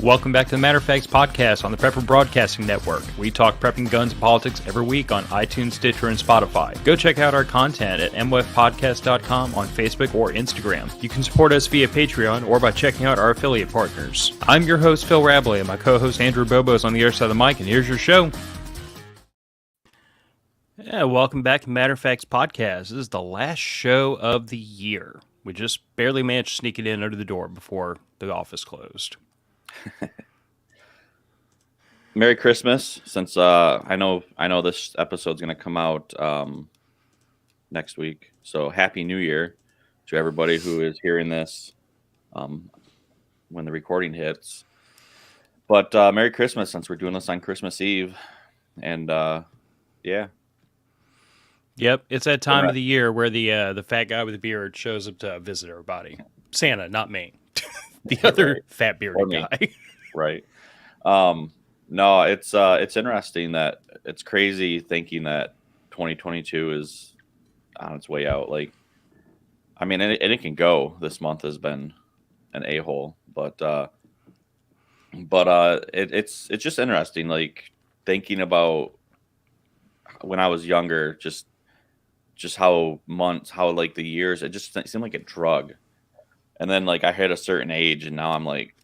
Welcome back to the Matter of Facts podcast on the Prepper Broadcasting Network. We talk prepping, guns, and politics every week on iTunes, Stitcher, and Spotify. Go check out our content at mwfpodcast.com on Facebook or Instagram. You can support us via Patreon or by checking out our affiliate partners. I'm your host, Phil Rabley, and my co-host, Andrew Bobo, is on the other side of the mic, and here's your show. Yeah, welcome back to Matter of Facts podcast. This is the last show of the year. We just barely managed to sneak it in under the door before the office closed. Merry Christmas, since I know this episode's going to come out next week. So Happy New Year to everybody who is hearing this when the recording hits. But Merry Christmas, since we're doing this on Christmas Eve. And yeah. Yep, it's that time of the year where the fat guy with the beard shows up to visit everybody. Santa, not me. The other fat bearded guy. Right. No, it's interesting that it's crazy thinking that 2022 is on its way out. Like, I mean, and it can go. This month has been an a-hole, but it's just interesting. Like thinking about when I was younger, just how like the years, it just seemed like a drug. And then like I hit a certain age and now I'm like,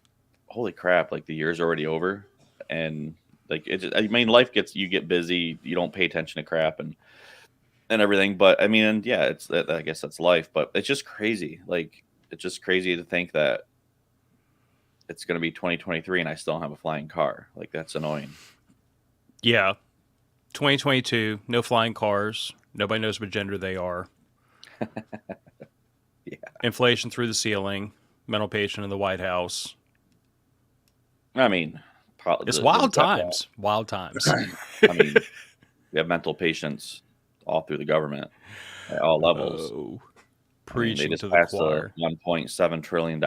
holy crap, like the year's already over. And like, life you get busy, you don't pay attention to crap and everything. But I mean, yeah, I guess that's life, but it's just crazy. Like, it's just crazy to think that it's going to be 2023 and I still don't have a flying car. Like, that's annoying. Yeah. 2022, no flying cars. Nobody knows what gender they are. Yeah. Inflation through the ceiling. Mental patient in the White House. I mean, it's wild times. Wild times. I mean, we have mental patients all through the government at all levels. Oh, preaching they to just the passed choir. a $1.7 trillion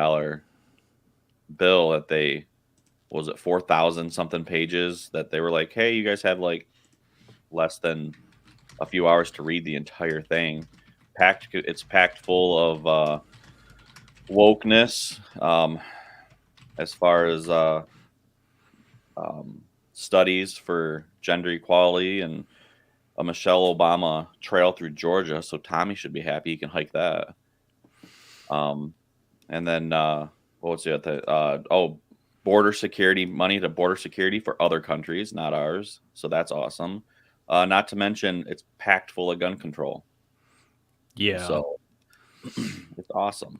bill that was it 4,000 something pages that they were like, hey, you guys have like less than a few hours to read the entire thing. It's packed full of wokeness, as far as studies for gender equality and a Michelle Obama trail through Georgia. So Tommy should be happy he can hike that. And then what was it? Border security, money to border security for other countries, not ours. So that's awesome. Not to mention it's packed full of gun control. Yeah. So it's awesome.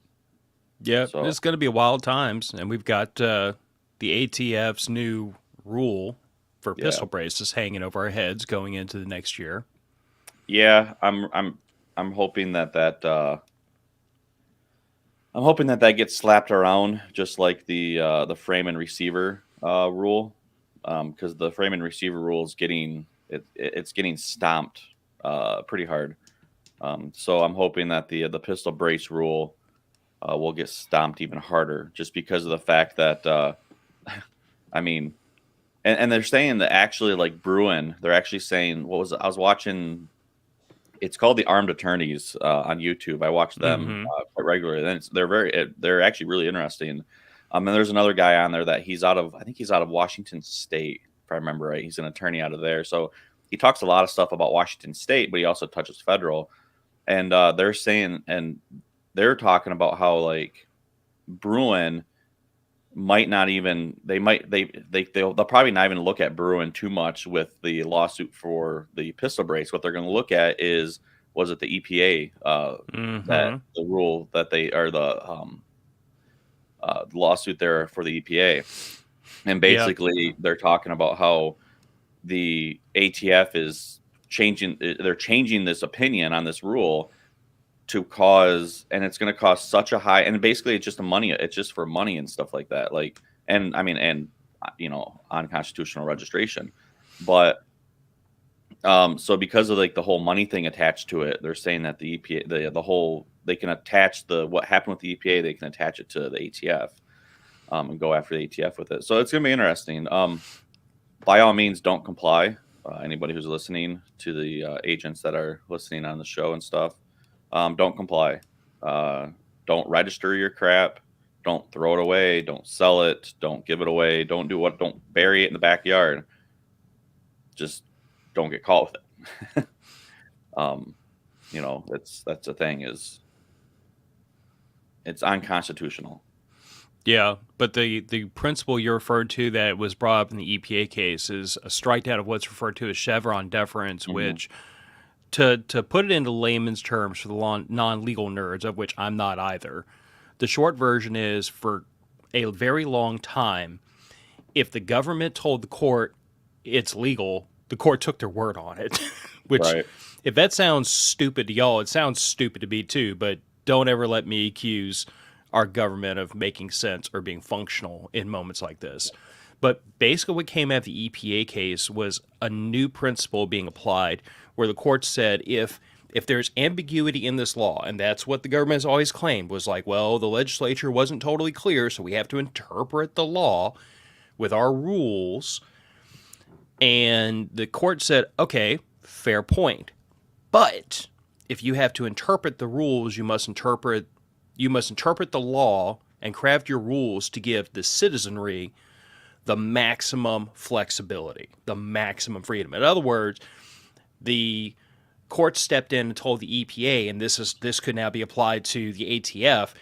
Yeah, so it's going to be wild times, and we've got the ATF's new rule for pistol braces hanging over our heads going into the next year. Yeah, I'm hoping that gets slapped around just like the frame and receiver rule, because the frame and receiver rule is getting stomped pretty hard. So I'm hoping that the pistol brace rule will get stomped even harder, just because of the fact that I mean, and they're saying that actually, like Bruin, they're actually saying I was watching. It's called the Armed Attorneys on YouTube. I watch them quite regularly, and they're actually really interesting. And there's another guy on there that I think he's out of Washington State, if I remember right. He's an attorney out of there, so he talks a lot of stuff about Washington State, but he also touches federal. And they're saying, and they're talking about how like Bruin might not even they'll probably not even look at Bruin too much with the lawsuit for the pistol brace. What they're going to look at was it the EPA that the rule that they are the lawsuit there for the EPA, and basically they're talking about how the ATF is changing this opinion on this rule to cause, and it's going to cost such a high, and basically it's just for money and stuff like that. Like, and I mean, and unconstitutional registration, but so because of like the whole money thing attached to it, they're saying that the EPA, they can attach what happened with the EPA, they can attach it to the ATF, and go after the ATF with it. So it's going to be interesting. By all means, don't comply. Anybody who's listening, to the agents that are listening on the show and stuff, don't comply. Don't register your crap. don't throw it away, don't sell it, don't give it away, don't bury it in the backyard. Just don't get caught with it. That's the thing, is it's unconstitutional. Yeah, but the principle you referred to that was brought up in the EPA case is a strike down of what's referred to as Chevron deference, which, to put it into layman's terms for the non-legal nerds, of which I'm not either, the short version is, for a very long time, if the government told the court it's legal, the court took their word on it. Which, right. If that sounds stupid to y'all, it sounds stupid to me too, but don't ever let me accuse our government of making sense or being functional in moments like this. But basically what came out of the EPA case was a new principle being applied where the court said if there's ambiguity in this law, and that's what the government has always claimed, was like, well, the legislature wasn't totally clear, so we have to interpret the law with our rules. And the court said, okay, fair point. But if you have to interpret the rules, you must interpret the law and craft your rules to give the citizenry the maximum flexibility, the maximum freedom. In other words, the court stepped in and told the EPA, and this could now be applied to the ATF,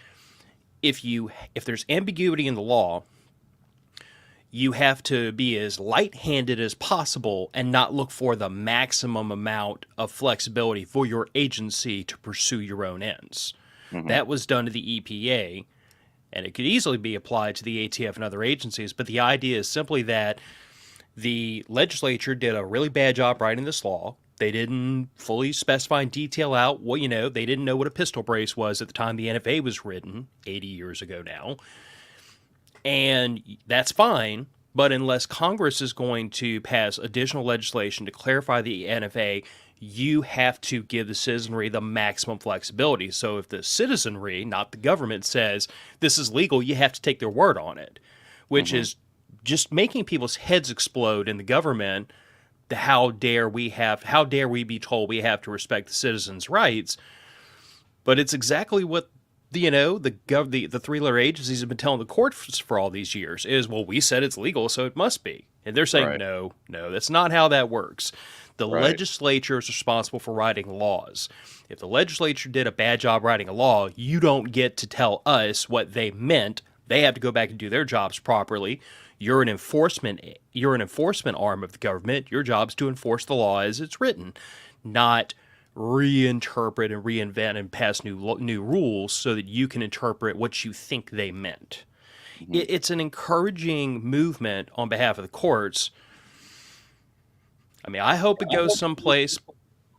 if there's ambiguity in the law, you have to be as light-handed as possible and not look for the maximum amount of flexibility for your agency to pursue your own ends. Mm-hmm. That was done to the EPA, and it could easily be applied to the ATF and other agencies, but the idea is simply that the legislature did a really bad job writing this law. They didn't fully specify in detail out what, they didn't know what a pistol brace was at the time the NFA was written, 80 years ago now. And that's fine, but unless Congress is going to pass additional legislation to clarify the NFA, you have to give the citizenry the maximum flexibility. So if the citizenry, not the government, says this is legal, you have to take their word on it, which is just making people's heads explode in the government. How dare we be told we have to respect the citizens' rights? But it's exactly what the three-letter agencies have been telling the courts for all these years is, well, we said it's legal, so it must be. And they're saying, right. No, that's not how that works. The legislature is responsible for writing laws. If the legislature did a bad job writing a law, you don't get to tell us what they meant. They have to go back and do their jobs properly. You're an enforcement arm of the government. Your job's to enforce the law as it's written, not reinterpret and reinvent and pass new rules so that you can interpret what you think they meant. Mm-hmm. It's an encouraging movement on behalf of the courts. I mean, I hope it goes someplace,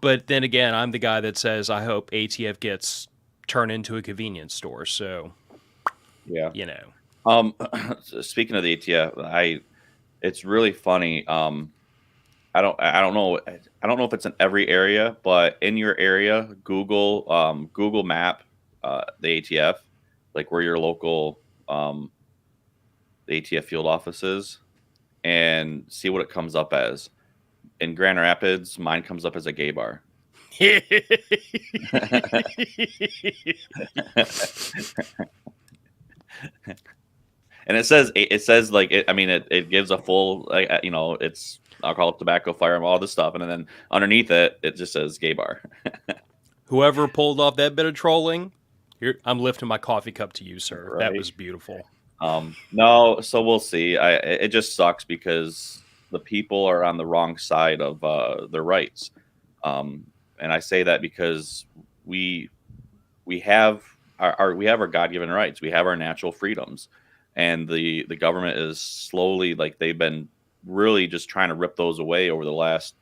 but then again, I'm the guy that says I hope ATF gets turned into a convenience store. So, yeah, speaking of the ATF, it's really funny. I don't know if it's in every area, but in your area, Google Map the ATF, like where your local the ATF field office is, and see what it comes up as. In Grand Rapids, mine comes up as a gay bar. And it says like it gives a full it's alcohol, tobacco, fire, all this stuff, and then underneath it just says gay bar. Whoever pulled off that bit of trolling, I'm lifting my coffee cup to you, sir. Right. That was beautiful. No, so we'll see. It just sucks because the people are on the wrong side of their rights, and I say that because we have our God-given rights. We have our natural freedoms, and the government is slowly, like, they've been really just trying to rip those away over the last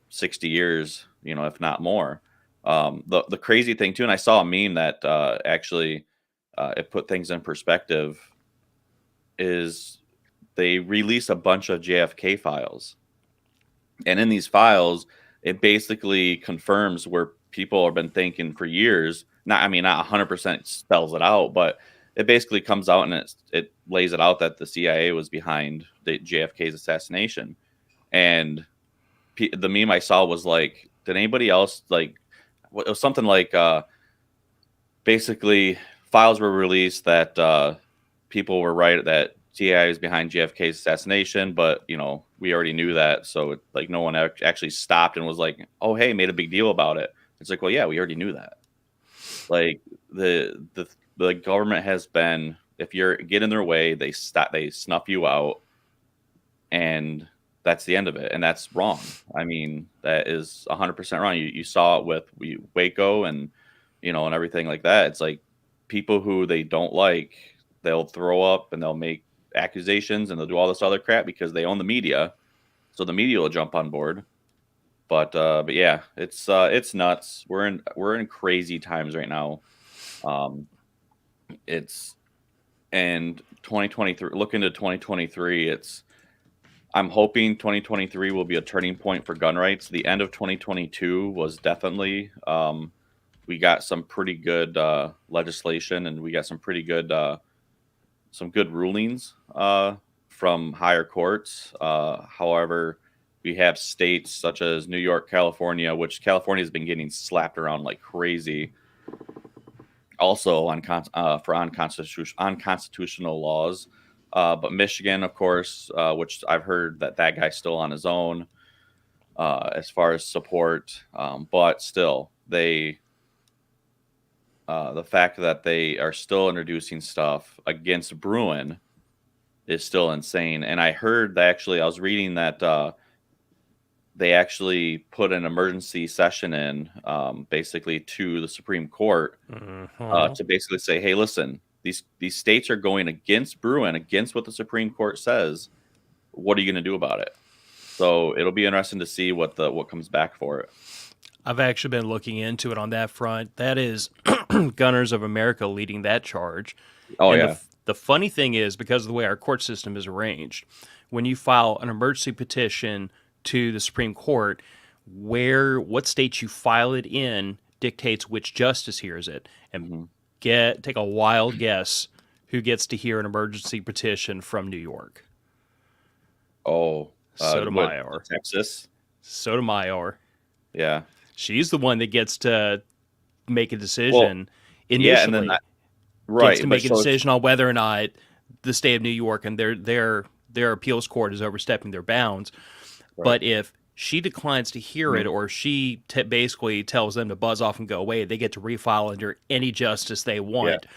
60 years, if not more. The crazy thing too, and I saw a meme that actually it put things in perspective, is they released a bunch of JFK files, and in these files it basically confirms where people have been thinking for years. Not 100% spells it out, but it basically comes out and it lays it out that the CIA was behind the JFK's assassination. And the meme I saw was like, did anybody else, like, it was something like basically files were released that people were right that TI is behind JFK's assassination, but we already knew that, so like no one actually stopped and was like, "Oh, hey," made a big deal about it. It's like, well, yeah, we already knew that. Like the government has been, if you're get in their way, they snuff you out, and that's the end of it, and that's wrong. I mean, that is 100% wrong. You saw it with Waco and and everything like that. It's like people who they don't like, they'll throw up and they'll make accusations and they'll do all this other crap because they own the media, so the media will jump on board. But yeah, it's nuts. We're in crazy times right now. It's and 2023. Look into 2023. I'm hoping 2023 will be a turning point for gun rights. The end of 2022 was definitely. We got some pretty good legislation, and we got some pretty good some good rulings from higher courts. However, we have states such as New York, California, which California has been getting slapped around like crazy. Also for unconstitutional laws. But Michigan, of course, which I've heard that guy's still on his own as far as support. But still, the fact that they are still introducing stuff against Bruen is still insane. And I heard that I was reading that they actually put an emergency session in basically to the Supreme Court to basically say, hey, listen, these states are going against Bruen, against what the Supreme Court says. What are you going to do about it? So it'll be interesting to see what comes back for it. I've actually been looking into it on that front. That is Gunners of America leading that charge. Oh, and yeah. The funny thing is, because of the way our court system is arranged, when you file an emergency petition to the Supreme Court, what states you file it in dictates which justice hears it. And take a wild guess who gets to hear an emergency petition from New York. Oh, Sotomayor. Texas. Sotomayor. Yeah. She's the one that gets to make a decision initially. Yeah, and then gets to make a decision on whether or not the state of New York and their appeals court is overstepping their bounds. Right. But if she declines to hear it, or she basically tells them to buzz off and go away, they get to refile under any justice they want. Yeah.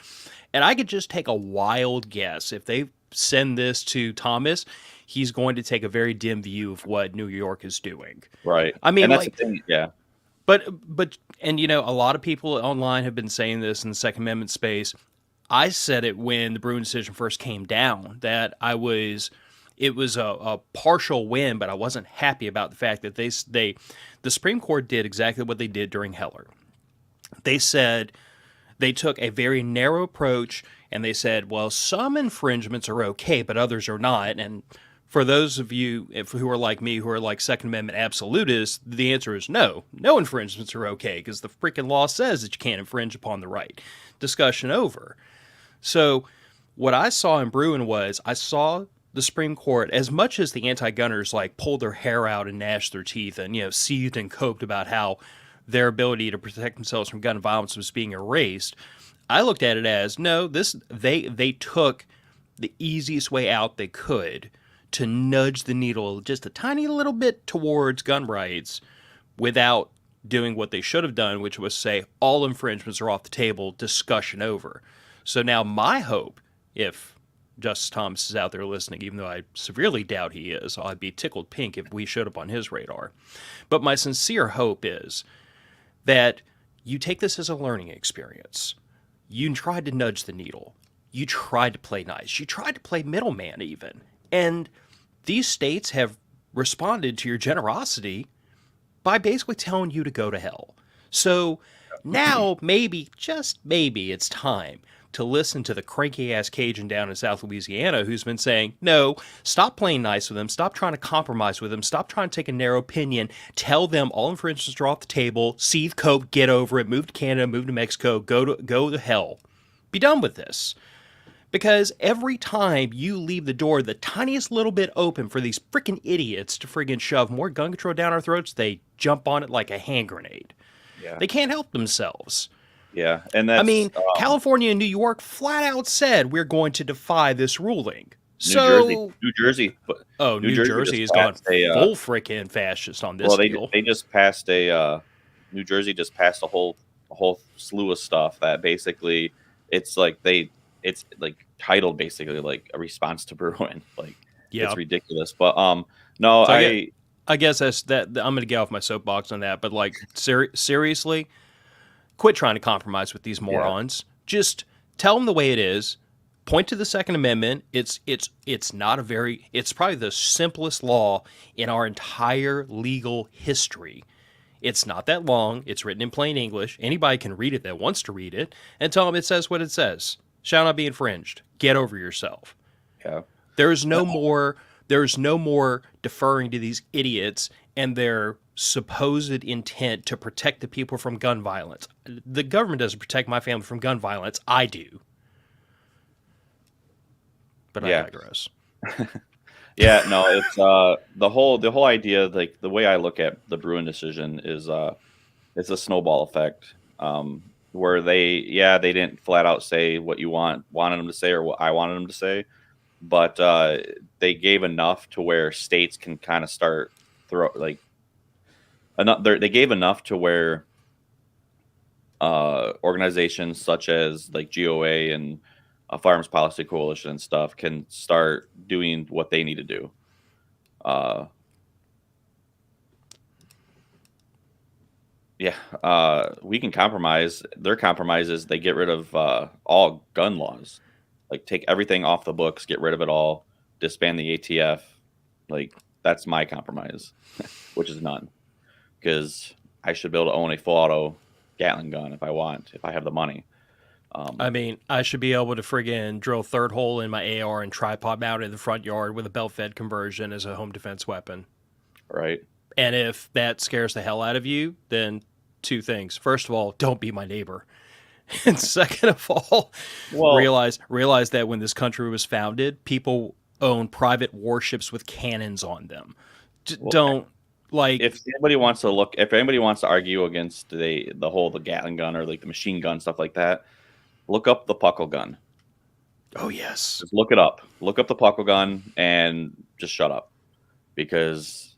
And I could just take a wild guess. If they send this to Thomas, he's going to take a very dim view of what New York is doing. Right. I mean, and that's the thing. Yeah. But a lot of people online have been saying this in the Second Amendment space. I said it when the Bruen decision first came down, that it was a partial win, but I wasn't happy about the fact that the Supreme Court did exactly what they did during Heller. They said they took a very narrow approach, and they said, well, some infringements are okay, but others are not. And for those of you who are like me, who are like Second Amendment absolutists, the answer is no. No infringements are okay, because the freaking law says that you can't infringe upon the right. Discussion over. So what I saw in Bruen was, I saw the Supreme Court, as much as the anti-gunners pulled their hair out and gnashed their teeth and seethed and coped about how their ability to protect themselves from gun violence was being erased, I looked at it as, no, they took the easiest way out they could to nudge the needle just a tiny little bit towards gun rights without doing what they should have done, which was say all infringements are off the table, discussion over. So now my hope, if Justice Thomas is out there listening, even though I severely doubt he is, I'd be tickled pink if we showed up on his radar. But my sincere hope is that you take this as a learning experience. You tried to nudge the needle. You tried to play nice. You tried to play middleman even. And these states have responded to your generosity by basically telling you to go to hell. So now maybe, just maybe, it's time to listen to the cranky-ass Cajun down in South Louisiana who's been saying, no, stop playing nice with them, stop trying to compromise with them, stop trying to take a narrow opinion, tell them all infringements are off the table, seethe, cope, get over it, move to Canada, move to Mexico, go to hell. Be done with this. Because every time you leave the door the tiniest little bit open for these freaking idiots to friggin' shove more gun control down our throats, they jump on it like a hand grenade. Yeah. They can't help themselves. Yeah, and I that's mean, California and New York flat out said we're going to defy this ruling. New Jersey. So, New Jersey, New New Jersey Jersey just has gone passed a full freaking fascist on well, this deal. they just passed a New Jersey just passed a whole slew of stuff that basically it's like it's like titled basically like a response to Bruin. Like Yeah. it's ridiculous. But no, So I guess that's that. I'm going to get off my soapbox on that. But like seriously, quit trying to compromise with these morons. Just tell them the way it is. Point to the Second Amendment. It's not a very. It's probably the simplest law in our entire legal history. It's not that long. It's written in plain English. Anybody can read it that wants to read it, and tell them it says what it says. Shall not be infringed. Get over yourself. Yeah. There's no more deferring to these idiots and their supposed intent to protect the people from gun violence. The government doesn't protect my family from gun violence. I do. But I digress. Yeah, no, it's the whole idea, like the way I look at the Bruin decision is it's a snowball effect. Where they didn't flat out say what you wanted them to say or what I wanted them to say, but they gave enough to where states can kind of start they gave enough to where organizations such as like GOA and Firearms Policy Coalition and stuff can start doing what they need to do. We can compromise. Their compromise is they get rid of all gun laws, like take everything off the books, get rid of it all, disband the ATF. Like that's my compromise, which is none, because I should be able to own a full auto Gatling gun if I have the money. I mean, I should be able to friggin' drill third hole in my AR and tripod mount in the front yard with a belt-fed conversion as a home defense weapon. Right. And if that scares the hell out of you, then two things. First of all, don't be my neighbor. And second of all, realize that when this country was founded, people owned private warships with cannons on them. Don't like if anybody wants to argue against the Gatling gun or like the machine gun stuff like that, look up the Puckle gun. Oh yes. Just look it up. Look up the Puckle gun and just shut up. Because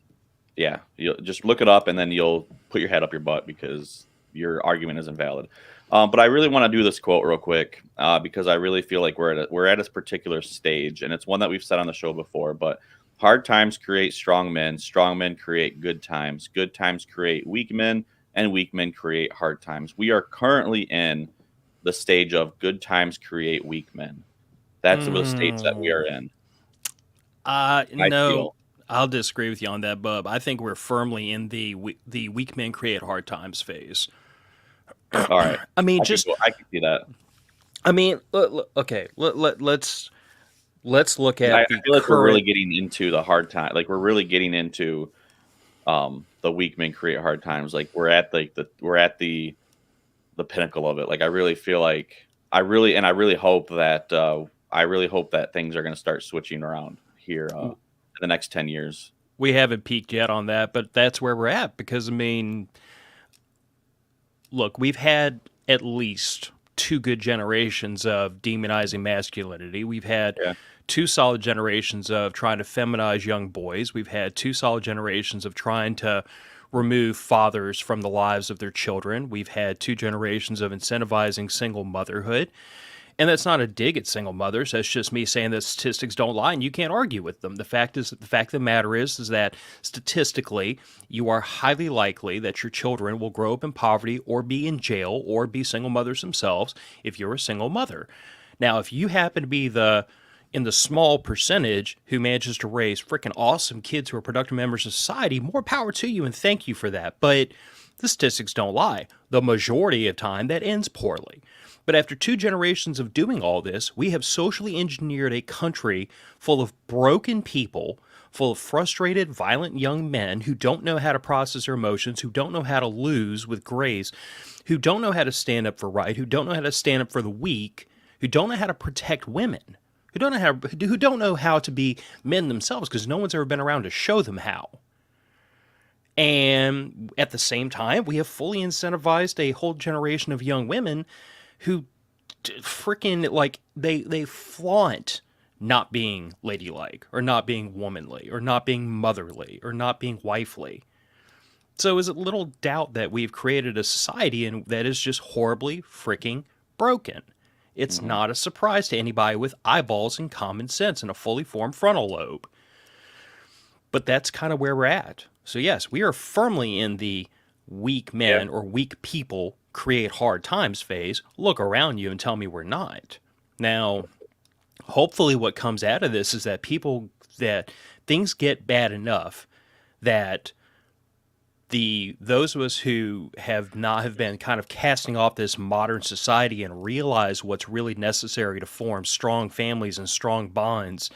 you'll just look it up and then you'll put your head up your butt because your argument is invalid. But I really want to do this quote real quick because I really feel like we're at this particular stage, and it's one that we've said on the show before. But hard times create strong men create good times create weak men, and weak men create hard times. We are currently in the stage of good times create weak men. That's the stage that we are in. No. I'll disagree with you on that, Bub. I think we're firmly in the weak men create hard times phase. All right. I mean, I can see that. I mean, okay. Let's look at. I feel like we're really getting into the hard time. Like we're really getting into the weak men create hard times. Like we're at the pinnacle of it. Like I really feel like I really hope that things are going to start switching around here. The next 10 years. We haven't peaked yet on that, but that's where we're at because, I mean, look, we've had at least 2 good generations of demonizing masculinity. We've had 2 solid generations of trying to feminize young boys. We've had 2 solid generations of trying to remove fathers from the lives of their children. We've had 2 generations of incentivizing single motherhood. And that's not a dig at single mothers. That's just me saying that statistics don't lie, and you can't argue with them. The fact of the matter is that statistically, you are highly likely that your children will grow up in poverty or be in jail or be single mothers themselves if you're a single mother. Now, if you happen to be in the small percentage who manages to raise freaking awesome kids who are productive members of society, more power to you and thank you for that. But the statistics don't lie. The majority of time, that ends poorly. But after 2 generations of doing all this, we have socially engineered a country full of broken people, full of frustrated, violent young men who don't know how to process their emotions, who don't know how to lose with grace, who don't know how to stand up for right, who don't know how to stand up for the weak, who don't know how to protect women, who don't know how to be men themselves because no one's ever been around to show them how. And at the same time, we have fully incentivized a whole generation of young women who freaking like they flaunt not being ladylike or not being womanly or not being motherly or not being wifely. So is it little doubt that we've created a society that is just horribly freaking broken. It's Hmm. not a surprise to anybody with eyeballs and common sense and a fully formed frontal lobe. But that's kind of where we're at. So yes, we are firmly in the weak Yeah. men or weak people create hard times phase. Look around you and tell me we're not. Now, hopefully what comes out of this is that things get bad enough that those of us who have been kind of casting off this modern society and realize what's really necessary to form strong families and strong bonds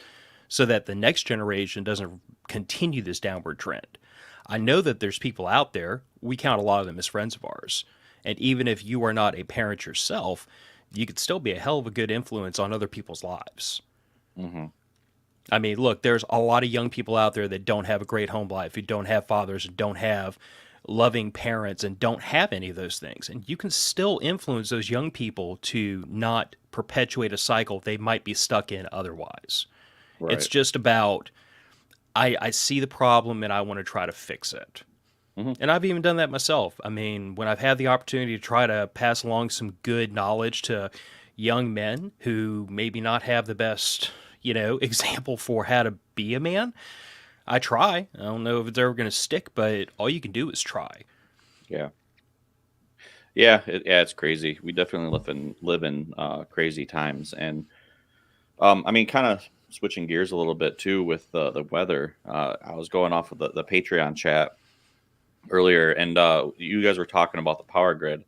so that the next generation doesn't continue this downward trend. I know that there's people out there, we count a lot of them as friends of ours. And even if you are not a parent yourself, you could still be a hell of a good influence on other people's lives. Hmm. I mean, look, there's a lot of young people out there that don't have a great home life, who don't have fathers, and don't have loving parents, and don't have any of those things. And you can still influence those young people to not perpetuate a cycle they might be stuck in otherwise. It's Right. just about, I see the problem and I want to try to fix it. Hmm. And I've even done that myself. I mean, when I've had the opportunity to try to pass along some good knowledge to young men who maybe not have the best, example for how to be a man, I try. I don't know if it's ever going to stick, but all you can do is try. Yeah. Yeah, it's crazy. We definitely live in crazy times, and I mean, kind of switching gears a little bit too with the weather. I was going off of the Patreon chat earlier, and you guys were talking about the power grid,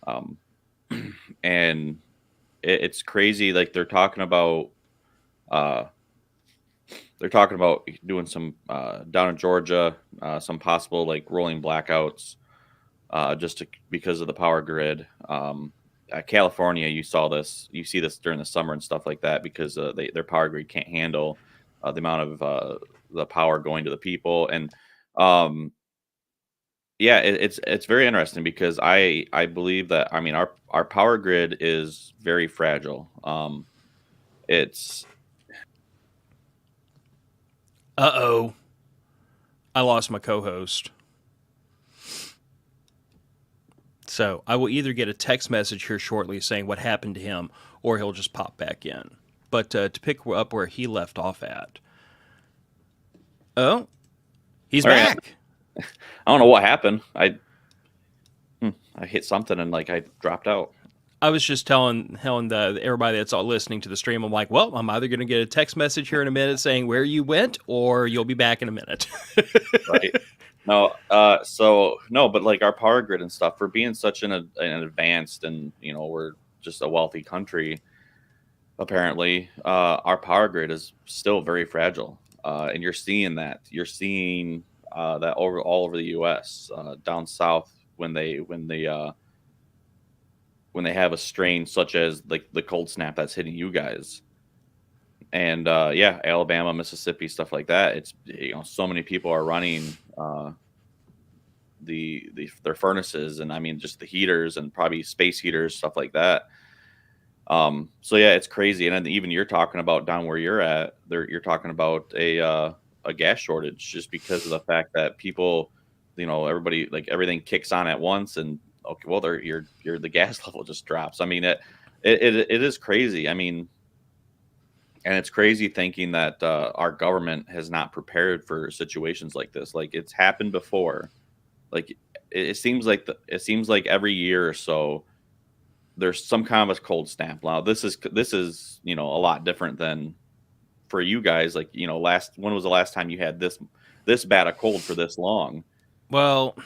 um, and it's crazy. Like uh, they're talking about doing some down in Georgia, some possible like rolling blackouts because of the power grid. California, you see this during the summer and stuff like that because their power grid can't handle the amount of the power going to the people. And um, yeah, it's very interesting because I believe that I mean our power grid is very fragile. It's Uh-oh. I lost my co-host. So I will either get a text message here shortly saying what happened to him, or he'll just pop back in. But to pick up where he left off at. Oh, he's all right. back. I don't know what happened. I hit something and like I dropped out. I was just telling everybody that's all listening to the stream, I'm like, well, I'm either going to get a text message here in a minute saying where you went, or you'll be back in a minute. Right. No, so no, but like our power grid and stuff, for being such an advanced and we're just a wealthy country, apparently, our power grid is still very fragile. And you're seeing that. You're seeing that all over the U.S. Down south when they have a strain such as like the cold snap that's hitting you guys. And yeah, Alabama, Mississippi, stuff like that. It's so many people are running their furnaces, and I mean just the heaters and probably space heaters, stuff like that. So yeah, it's crazy. And then even you're talking about down where you're at, you're talking about a gas shortage just because of the fact that people, everybody like everything kicks on at once, and okay, well, the gas level just drops. I mean, it is crazy. I mean, and it's crazy thinking that our government has not prepared for situations like this. Like it's happened before. Like it seems like every year or so there's some kind of a cold snap. Now this is a lot different than for you guys. Like when was the last time you had this bad a cold for this long? Well,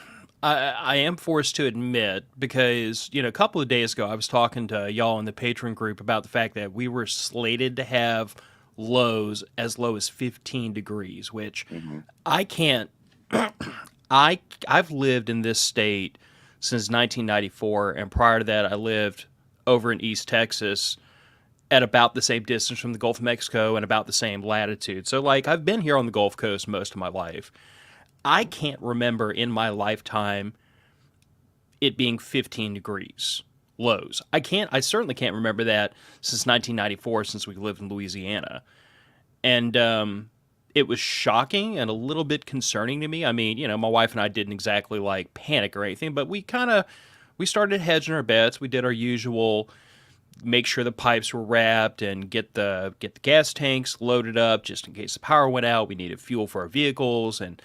I am forced to admit because, a couple of days ago, I was talking to y'all in the patron group about the fact that we were slated to have lows as low as 15 degrees, which Hmm. I can't. I've lived in this state since 1994, and prior to that, I lived over in East Texas at about the same distance from the Gulf of Mexico and about the same latitude. So, like, I've been here on the Gulf Coast most of my life. I can't remember in my lifetime it being 15 degrees lows. I certainly can't remember that since 1994, since we lived in Louisiana. And it was shocking and a little bit concerning to me. I mean, my wife and I didn't exactly like panic or anything, but we started hedging our bets. We did our usual make sure the pipes were wrapped and get the gas tanks loaded up just in case the power went out. We needed fuel for our vehicles, and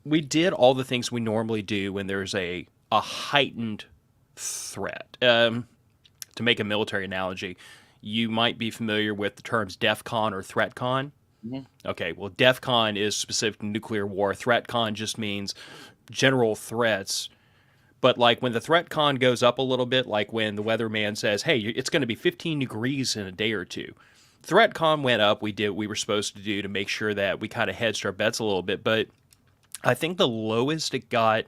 we did all the things we normally do when there's a heightened threat. To make a military analogy, you might be familiar with the terms DEFCON or THREATCON. Mm-hmm. Okay, well, DEFCON is specific to nuclear war. THREATCON just means general threats. But like when the threat con goes up a little bit, like when the weatherman says, hey, it's going to be 15 degrees in a day or two. Threat con went up. We did what we were supposed to do to make sure that we kind of hedged our bets a little bit. But I think the lowest it got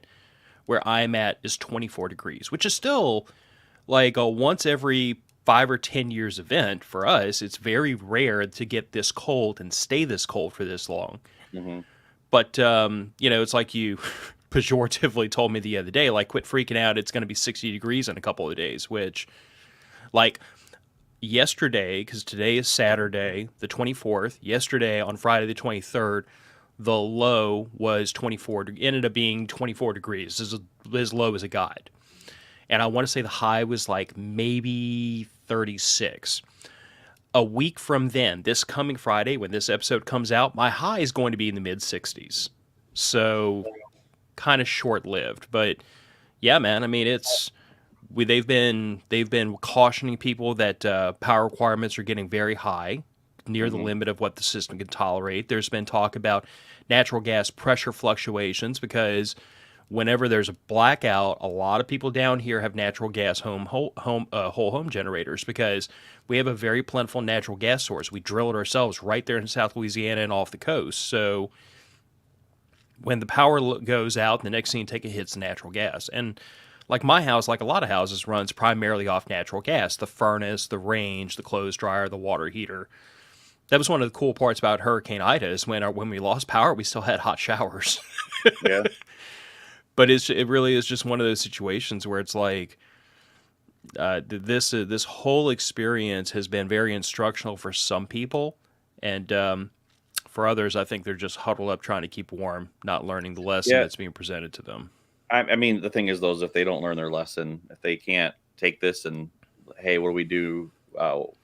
where I'm at is 24 degrees, which is still like a once every 5 or 10 years event for us. It's very rare to get this cold and stay this cold for this long. Mm-hmm. But, it's like you pejoratively told me the other day, like, quit freaking out. It's going to be 60 degrees in a couple of days, which, like, yesterday, because today is Saturday, the 24th, yesterday on Friday the 23rd, the low was 24, ended up being 24 degrees. This is as low as it got. And I want to say the high was like maybe 36. A week from then, this coming Friday, when this episode comes out, my high is going to be in the mid 60s. So kind of short-lived, but yeah, man. I mean, they've been cautioning people that power requirements are getting very high, near the limit of what the system can tolerate. There's been talk about natural gas pressure fluctuations because whenever there's a blackout, a lot of people down here have natural gas whole home generators because we have a very plentiful natural gas source. We drill it ourselves right there in South Louisiana and off the coast. So when the power goes out, the next thing you take a hit's natural gas. And like my house, like a lot of houses, runs primarily off natural gas. The furnace, the range, the clothes dryer, the water heater. That was one of the cool parts about Hurricane Ida is when we lost power, we still had hot showers. Yeah. But it really is just one of those situations where it's like this whole experience has been very instructional for some people. And for others, I think they're just huddled up trying to keep warm, not learning the lesson that's being presented to them. I mean, the thing is, those if they don't learn their lesson, if they can't take this and, hey, what do we do?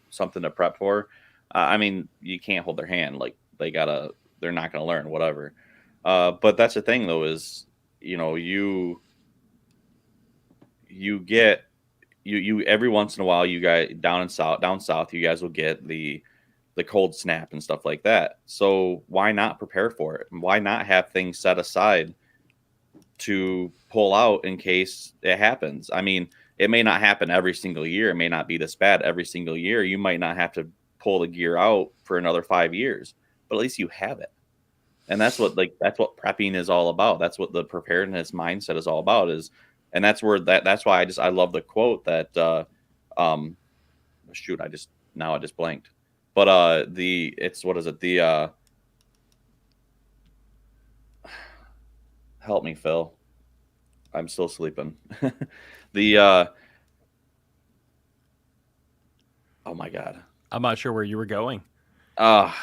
Something to prep for. I mean, you can't hold their hand. Like they're not going to learn whatever. But that's the thing, though, is you get every once in a while, you guys down south, you guys will get the cold snap and stuff like that. So why not prepare for it? Why not have things set aside to pull out in case it happens? I mean, it may not happen every single year. It may not be this bad every single year. You might not have to pull the gear out for another 5 years, but at least you have it. And that's what prepping is all about. That's what the preparedness mindset is all about and that's where that's why I love the quote that, shoot, I just blanked. But help me, Phil. I'm still sleeping. Oh my God. I'm not sure where you were going. I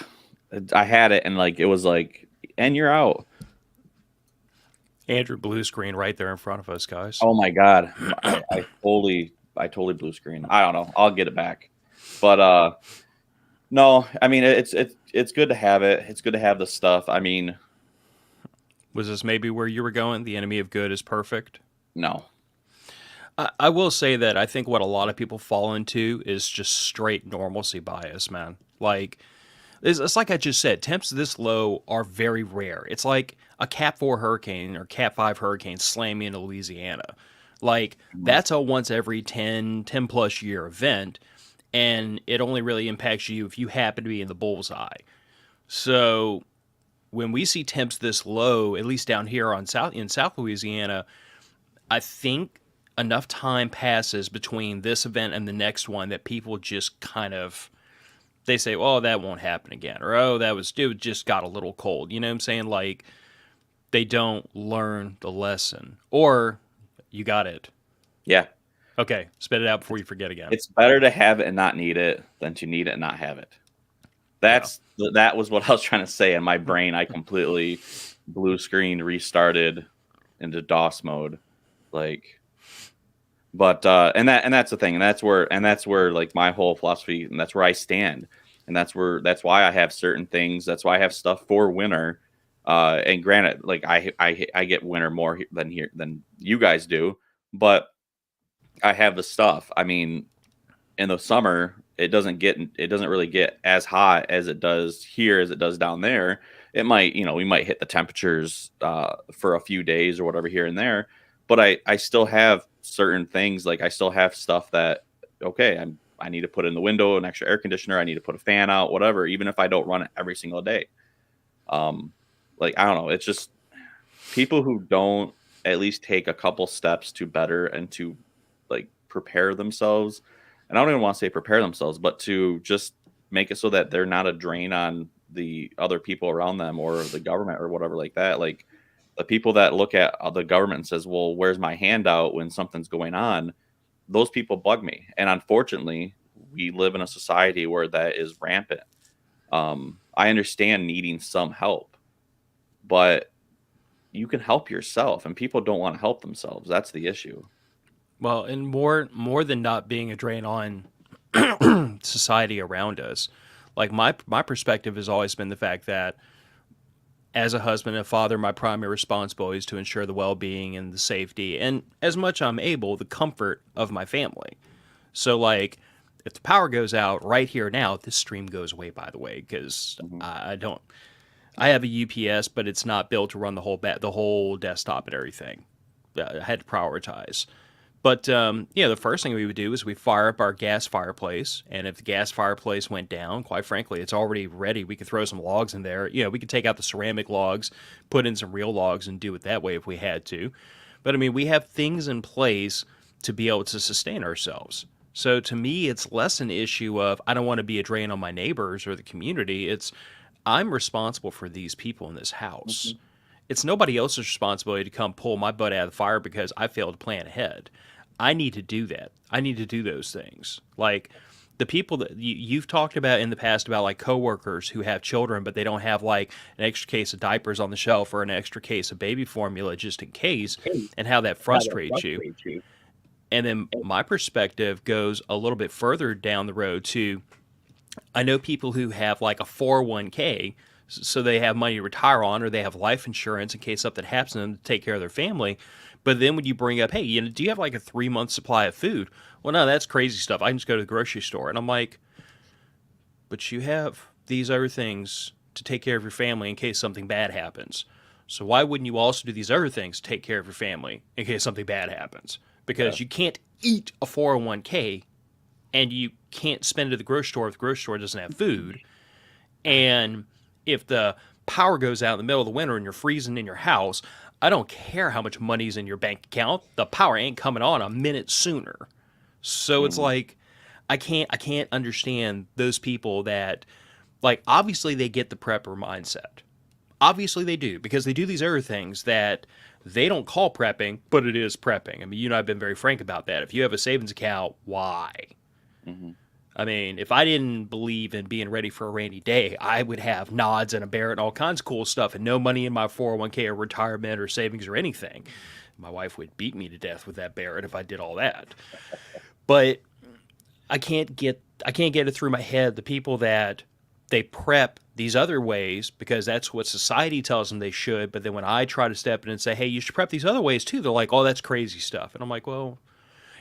had it and it was like, and you're out. Andrew blue screen right there in front of us, guys. Oh my God. I totally blue screen. I don't know. I'll get it back. But no, I mean, it's good to have it. It's good to have the stuff. I mean, was this maybe where you were going? The enemy of good is perfect? No. I will say that I think what a lot of people fall into is just straight normalcy bias, man. Like, it's like I just said, temps this low are very rare. It's like a Cat 4 hurricane or Cat 5 hurricane slamming into Louisiana. Like, that's a once every 10 plus year event, and it only really impacts you if you happen to be in the bullseye. So when we see temps this low, at least down here in South Louisiana, I think enough time passes between this event and the next one that people just kind of, they say, oh, that won't happen again. Or, oh, it just got a little cold. You know what I'm saying? Like, they don't learn the lesson. Or you got it. Yeah. Okay, spit it out before you forget again. It's better to have it and not need it than to need it and not have it. That was what I was trying to say in my brain. I completely blue screened, restarted into DOS mode. Like, but and that's the thing, and that's where like my whole philosophy, and that's where I stand, and that's why I have certain things. That's why I have stuff for winter. And granted, like I get winter more than you guys do, but I have the stuff. I mean, in the summer, it doesn't really get as hot as it does here as it does down there. It might, we might hit the temperatures for a few days or whatever here and there, but I still have certain things. Like I still have stuff that, okay, I need to put in the window, an extra air conditioner. I need to put a fan out, whatever, even if I don't run it every single day. Like, I don't know. It's just people who don't at least take a couple steps to better and to like prepare themselves. And I don't even want to say prepare themselves, but to just make it so that they're not a drain on the other people around them or the government or whatever like that. Like the people that look at the government and says, well, where's my handout when something's going on? Those people bug me. And unfortunately, we live in a society where that is rampant. I understand needing some help, but you can help yourself, and people don't want to help themselves. That's the issue. Well, and more than not being a drain on society around us, like my perspective has always been the fact that as a husband and father, my primary responsibility is to ensure the well-being and the safety, and as much I'm able, the comfort of my family. So, like, if the power goes out right here now, this stream goes away, by the way, because I have a UPS, but it's not built to run the whole desktop and everything. I had to prioritize. But, the first thing we would do is we fire up our gas fireplace. And if the gas fireplace went down, quite frankly, it's already ready. We could throw some logs in there. We could take out the ceramic logs, put in some real logs, and do it that way if we had to. But, I mean, we have things in place to be able to sustain ourselves. So, to me, it's less an issue of I don't want to be a drain on my neighbors or the community. It's I'm responsible for these people in this house. Mm-hmm. It's nobody else's responsibility to come pull my butt out of the fire because I failed to plan ahead. I need to do that. I need to do those things. Like the people that you've talked about in the past about like coworkers who have children, but they don't have like an extra case of diapers on the shelf or an extra case of baby formula just in case, and how that frustrates you. And then my perspective goes a little bit further down the road to, I know people who have like a 401k, so they have money to retire on, or they have life insurance in case something happens to them to take care of their family. But then when you bring up, hey, do you have like a 3-month supply of food? Well, no, that's crazy stuff. I can just go to the grocery store. And I'm like, but you have these other things to take care of your family in case something bad happens. So why wouldn't you also do these other things to take care of your family in case something bad happens? Because you can't eat a 401k and you can't spend it at the grocery store if the grocery store doesn't have food. And if the power goes out in the middle of the winter and you're freezing in your house, I don't care how much money's in your bank account. The power ain't coming on a minute sooner. So it's like, I can't understand those people that, like, obviously they get the prepper mindset. Obviously they do, because they do these other things that they don't call prepping, but it is prepping. I mean, you and I have been very frank about that. If you have a savings account, why? Mm-hmm. I mean, if I didn't believe in being ready for a rainy day, I would have nods and a Barrett and all kinds of cool stuff and no money in my 401k or retirement or savings or anything. My wife would beat me to death with that Barrett if I did all that. But I can't get it through my head, the people that they prep these other ways because that's what society tells them they should. But then when I try to step in and say, hey, you should prep these other ways too, they're like, oh, that's crazy stuff. And I'm like, well,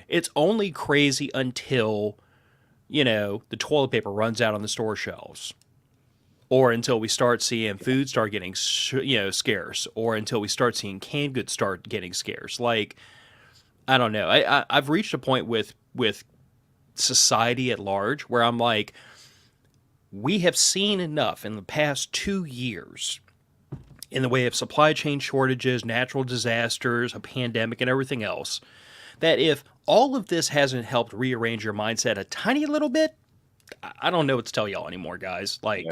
it's only crazy until the toilet paper runs out on the store shelves, or until we start seeing food start getting, scarce, or until we start seeing canned goods start getting scarce. Like, I don't know. I've reached a point with society at large where I'm like, we have seen enough in the past 2 years in the way of supply chain shortages, natural disasters, a pandemic, and everything else, that if all of this hasn't helped rearrange your mindset a tiny little bit, I don't know what to tell y'all anymore, guys. Like,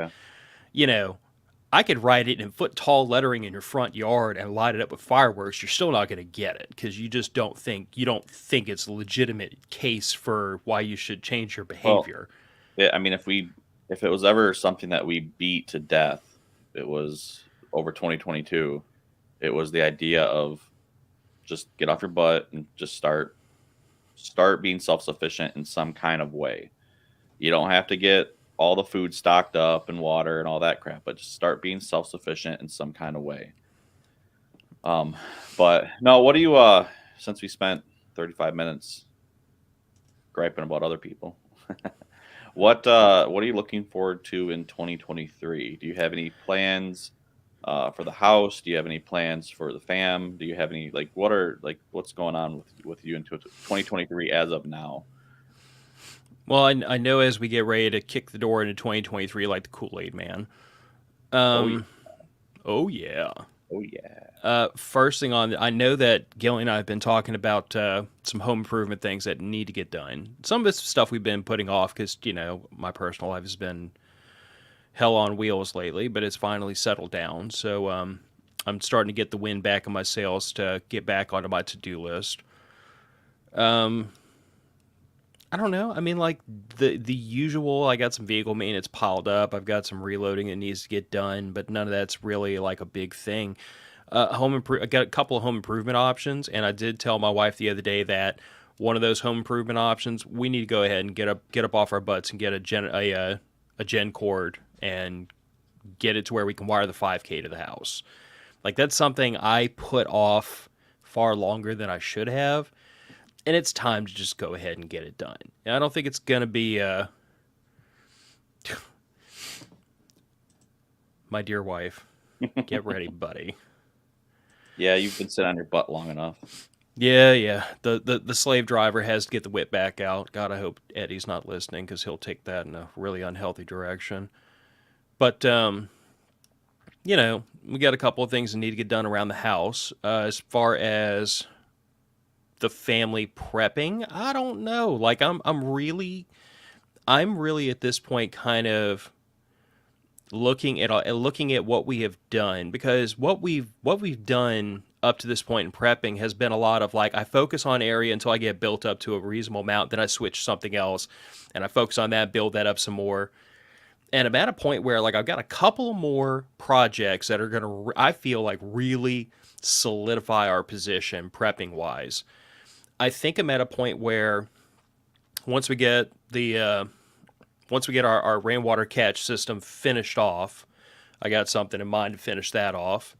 I could write it in foot tall lettering in your front yard and light it up with fireworks. You're still not going to get it because you just don't think it's a legitimate case for why you should change your Well, behavior. yeah, I mean, if it was ever something that we beat to death, it was over 2022. It was the idea of just get off your butt and just start being self-sufficient in some kind of way. You don't have to get all the food stocked up and water and all that crap, but just start being self-sufficient in some kind of way. But no, what do you since we spent 35 minutes griping about other people, what are you looking forward to in 2023? Do you have any plans for the house? Do you have any plans for the fam? Do you have any what's going on with you into 2023 as of now? Well, I know as we get ready to kick the door into 2023 like the Kool-Aid man. Oh yeah. Oh yeah. Oh yeah. First thing on, I know that Gilly and I have been talking about some home improvement things that need to get done. Some of it's stuff we've been putting off because, my personal life has been hell on wheels lately, but it's finally settled down. So I'm starting to get the wind back in my sails to get back onto my to-do list. I don't know. I mean, like the usual. I got some vehicle maintenance piled up. I've got some reloading that needs to get done, but none of that's really like a big thing. I got a couple of home improvement options, and I did tell my wife the other day that one of those home improvement options, we need to go ahead and get up off our butts and get a gen cord and get it to where we can wire the 5K to the house. Like that's something I put off far longer than I should have. And it's time to just go ahead and get it done. And I don't think it's going to be... My dear wife, get ready, buddy. Yeah, you've been sitting on your butt long enough. Yeah. The slave driver has to get the whip back out. God, I hope Eddie's not listening because he'll take that in a really unhealthy direction. But, we got a couple of things that need to get done around the house. As far as the family prepping, I don't know. Like I'm really at this point kind of looking at what we have done, because what we've done up to this point in prepping has been a lot of like I focus on area until I get built up to a reasonable amount, then I switch something else and I focus on that, build that up some more. And I'm at a point where like I've got a couple more projects that are going to I feel like really solidify our position prepping wise. I think I'm at a point where once we get our rainwater catch system finished off, I got something in mind to finish that off.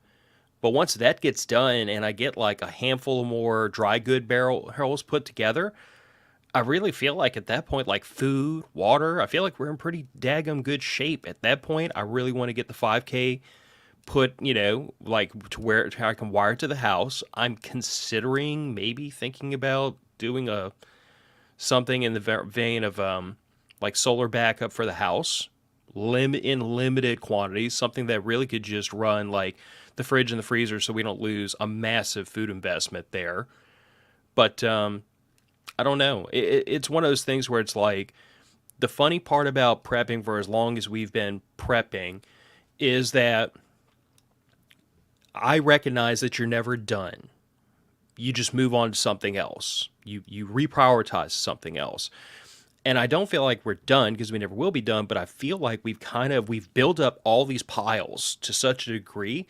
But once that gets done and I get like a handful of more dry good barrels put together, I really feel like at that point, like food, water, I feel like we're in pretty daggum good shape. At that point, I really want to get the 5K put, like to where I can wire it to the house. I'm considering maybe thinking about doing something in the vein of like solar backup for the house, in limited quantities, something that really could just run like the fridge and the freezer so we don't lose a massive food investment there. But I don't know. It's one of those things where it's like the funny part about prepping for as long as we've been prepping is that I recognize that you're never done. You just move on to something else. You reprioritize something else. And I don't feel like we're done because we never will be done, but I feel like we've built up all these piles to such a degree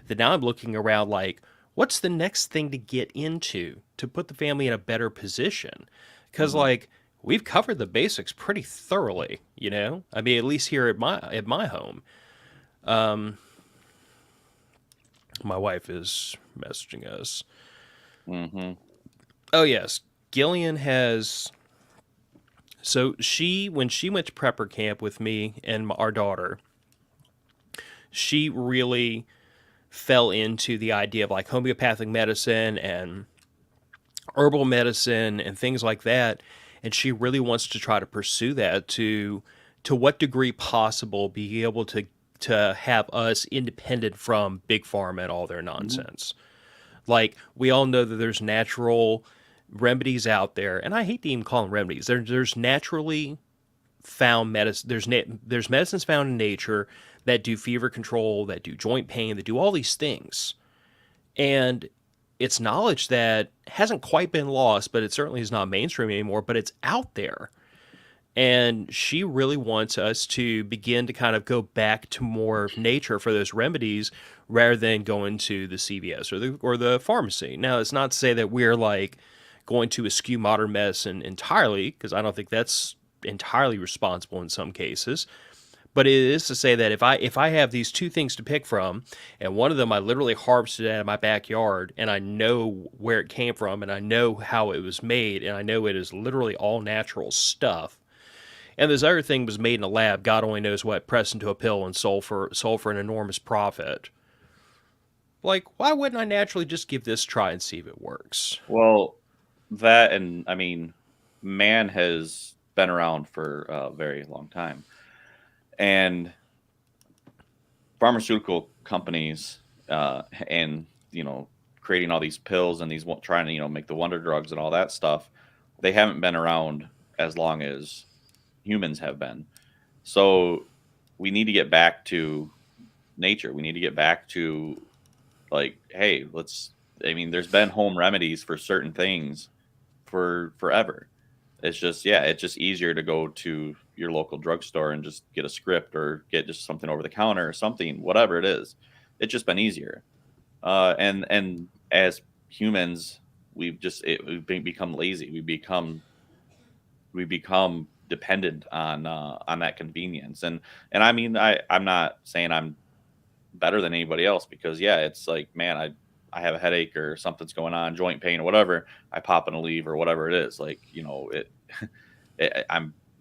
that now I'm looking around like, what's the next thing to get into to put the family in a better position? Because like we've covered the basics pretty thoroughly, I mean, at least here at my home. My wife is messaging us. Mm-hmm. Oh yes, Gillian has. So when she went to prepper camp with me and our daughter, she really fell into the idea of like homeopathic medicine and herbal medicine and things like that. And she really wants to try to pursue that to what degree possible, be able to have us independent from big pharma and all their nonsense. Mm-hmm. Like we all know that there's natural remedies out there, and I hate to even call them remedies. There's naturally found medicine. There's medicines found in nature that do fever control, that do joint pain, that do all these things. And it's knowledge that hasn't quite been lost, but it certainly is not mainstream anymore, but it's out there. And she really wants us to begin to kind of go back to more of nature for those remedies rather than going to the CVS or the pharmacy. Now, it's not to say that we're like going to eschew modern medicine entirely, because I don't think that's entirely responsible in some cases. But it is to say that if I have these two things to pick from, and one of them I literally harvested out of my backyard, and I know where it came from, and I know how it was made, and I know it is literally all natural stuff, and this other thing was made in a lab, God only knows what, pressed into a pill and sold for an enormous profit. Like, why wouldn't I naturally just give this a try and see if it works? Well, that, and I mean, man has been around for a very long time. And pharmaceutical companies and, creating all these pills and these trying to, make the wonder drugs and all that stuff, they haven't been around as long as humans have been. So we need to get back to nature. We need to get back to like, hey, there's been home remedies for certain things for forever. It's just easier to go to your local drugstore and just get a script or get just something over the counter or something, whatever it is. It's just been easier. And as humans, we've become lazy. We become dependent on that convenience. And I mean, I'm not saying I'm better than anybody else, because it's like, man, I have a headache or something's going on, joint pain or whatever, I pop in Aleve or whatever it is. Like,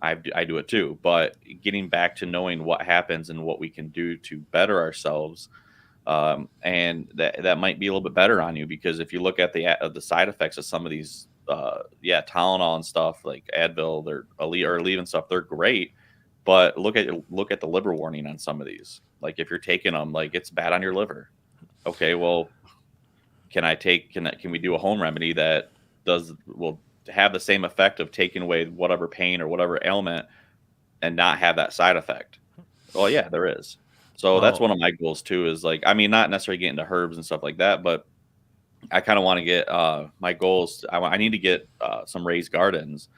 I do it too. But getting back to knowing what happens and what we can do to better ourselves, and that might be a little bit better on you, because if you look at the side effects of some of these, Tylenol and stuff like Advil, or Aleve and stuff, they're great. But look at the liver warning on some of these. Like, if you're taking them, like, it's bad on your liver. Okay, well, can we do a home remedy that will have the same effect of taking away whatever pain or whatever ailment and not have that side effect? Well, yeah, there is. So that's one of my goals too, is like, I mean, not necessarily getting into herbs and stuff like that, but I kind of want to get my goals. I need to get some raised gardens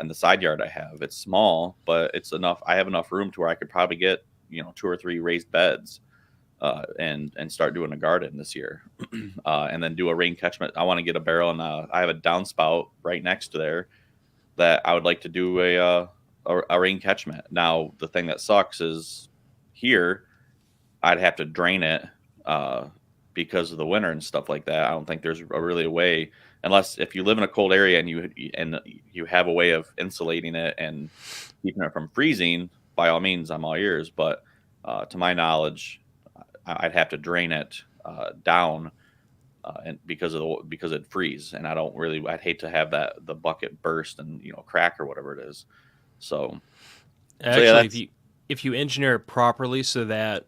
in the side yard I have. It's small, but it's enough. I have enough room to where I could probably get 2 or 3 raised beds and start doing a garden this year, and then do a rain catchment. I want to get a barrel, and I have a downspout right next to there that I would like to do a rain catchment. Now, the thing that sucks is here I'd have to drain it because of the winter and stuff like that. I don't think there's really a way, unless if you live in a cold area and you have a way of insulating it and keeping it from freezing. By all means, I'm all ears. But to my knowledge, I'd have to drain it down, and because it'd freeze, and I'd hate to have the bucket burst and crack or whatever it is. So actually, if you engineer it properly so that